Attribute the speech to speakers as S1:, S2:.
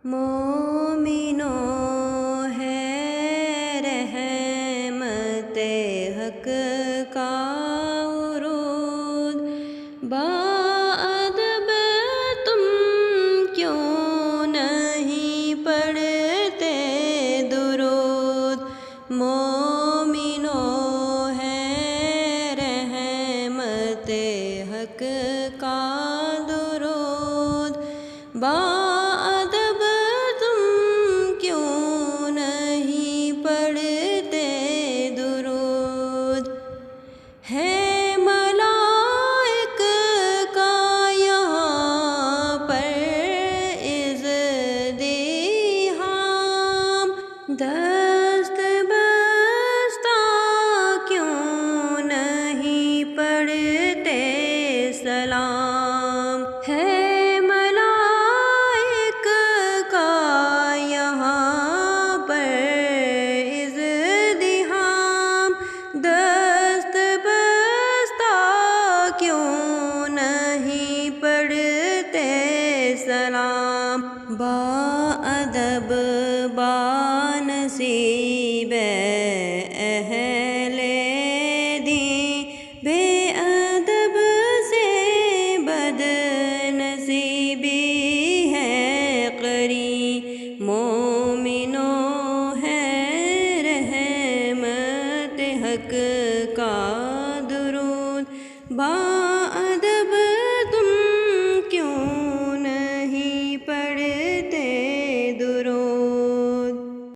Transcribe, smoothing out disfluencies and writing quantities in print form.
S1: مومنوں ہے رحمت حق کا ورود، باادب تم کیوں نہیں پڑھتے درود؟ مومنوں ہے رحمت حق کا درود، باادب تم کیوں نہیں پڑھتے درود؟ ہے ملائک کا یہاں پر ازدحام، دست بستہ کیوں نہیں پڑھتے سلام؟ ہے ملائک کا یہاں پر ازدحام، دست بستہ کیوں نہیں پڑھتے سلام؟ باادب بانصیب اہل دین، بے ادب سے بد نصیبی ہے قرین۔ مومنوں ہے رحمت حق کا درود،